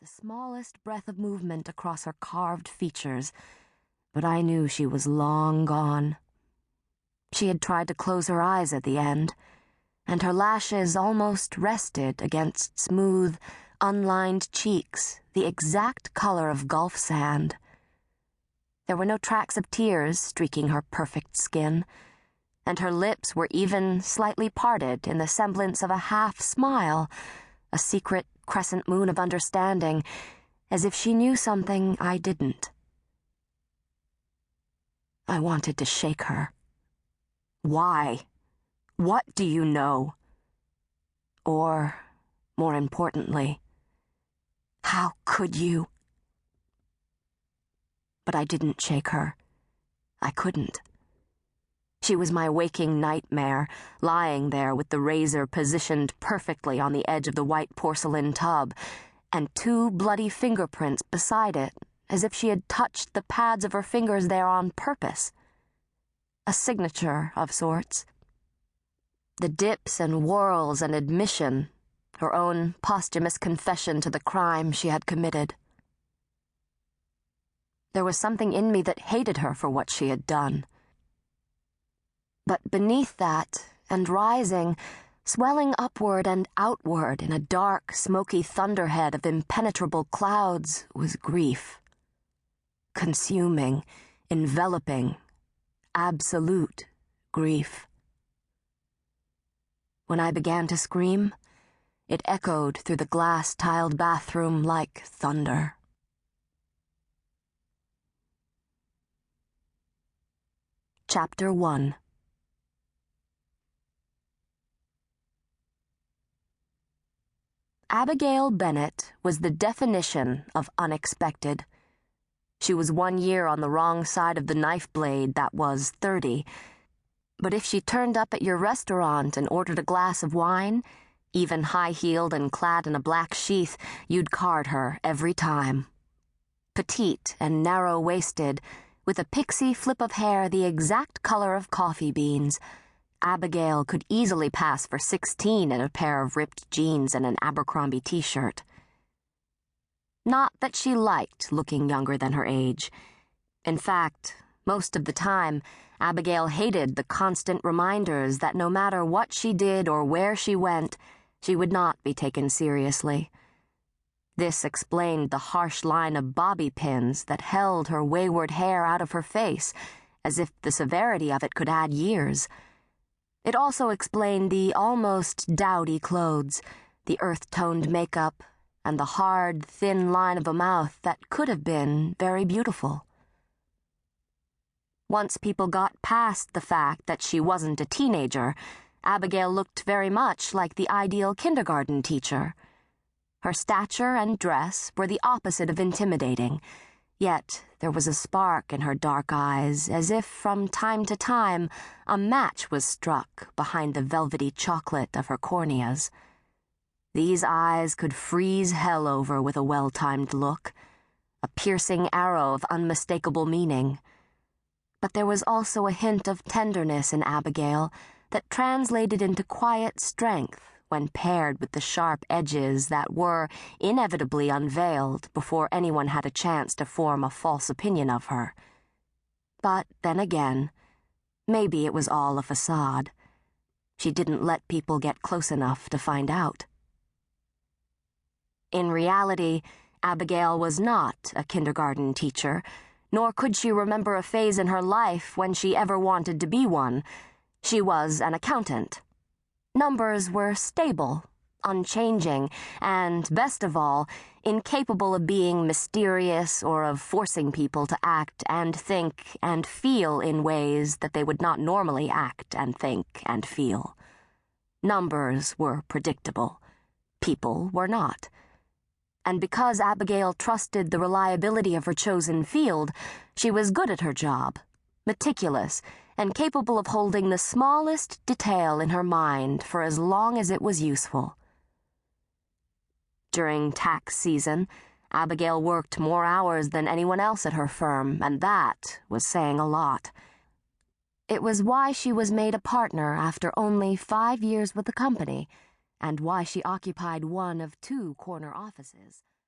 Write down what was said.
the smallest breath of movement across her carved features, but I knew she was long gone. She had tried to close her eyes at the end, and her lashes almost rested against smooth, unlined cheeks, the exact color of Gulf sand. There were no tracks of tears streaking her perfect skin, and her lips were even slightly parted in the semblance of a half smile, a secret crescent moon of understanding, as if she knew something I didn't. I wanted to shake her. Why? What do you know? Or, more importantly, how could you? But I didn't shake her. I couldn't. She was my waking nightmare, lying there with the razor positioned perfectly on the edge of the white porcelain tub, and 2 bloody fingerprints beside it, as if she had touched the pads of her fingers there on purpose. A signature of sorts. The dips and whirls and admission, her own posthumous confession to the crime she had committed. There was something in me that hated her for what she had done. But beneath that, and rising, swelling upward and outward in a dark, smoky thunderhead of impenetrable clouds, was grief. Consuming, enveloping, absolute grief. When I began to scream, it echoed through the glass-tiled bathroom like thunder. Chapter 1. Abigail Bennett was the definition of unexpected. She was 1 year on the wrong side of the knife blade that was 30, but if she turned up at your restaurant and ordered a glass of wine, even high-heeled and clad in a black sheath, you'd card her every time. Petite and narrow-waisted, with a pixie flip of hair the exact color of coffee beans, Abigail could easily pass for 16 in a pair of ripped jeans and an Abercrombie t-shirt. Not that she liked looking younger than her age. In fact, most of the time, Abigail hated the constant reminders that no matter what she did or where she went, she would not be taken seriously. This explained the harsh line of bobby pins that held her wayward hair out of her face, as if the severity of it could add years. It also explained the almost dowdy clothes, the earth-toned makeup, and the hard, thin line of a mouth that could have been very beautiful. Once people got past the fact that she wasn't a teenager, Abigail looked very much like the ideal kindergarten teacher. Her stature and dress were the opposite of intimidating, yet there was a spark in her dark eyes, as if from time to time a match was struck behind the velvety chocolate of her corneas. These eyes could freeze hell over with a well-timed look, a piercing arrow of unmistakable meaning. But there was also a hint of tenderness in Abigail that translated into quiet strength when paired with the sharp edges that were inevitably unveiled before anyone had a chance to form a false opinion of her. But then again, maybe it was all a facade. She didn't let people get close enough to find out. In reality, Abigail was not a kindergarten teacher, nor could she remember a phase in her life when she ever wanted to be one. She was an accountant. Numbers were stable, unchanging, and, best of all, incapable of being mysterious or of forcing people to act and think and feel in ways that they would not normally act and think and feel. Numbers were predictable. People were not. And because Abigail trusted the reliability of her chosen field, she was good at her job, meticulous, and capable of holding the smallest detail in her mind for as long as it was useful. During tax season, Abigail worked more hours than anyone else at her firm, and that was saying a lot. It was why she was made a partner after only 5 years with the company, and why she occupied one of 2 corner offices.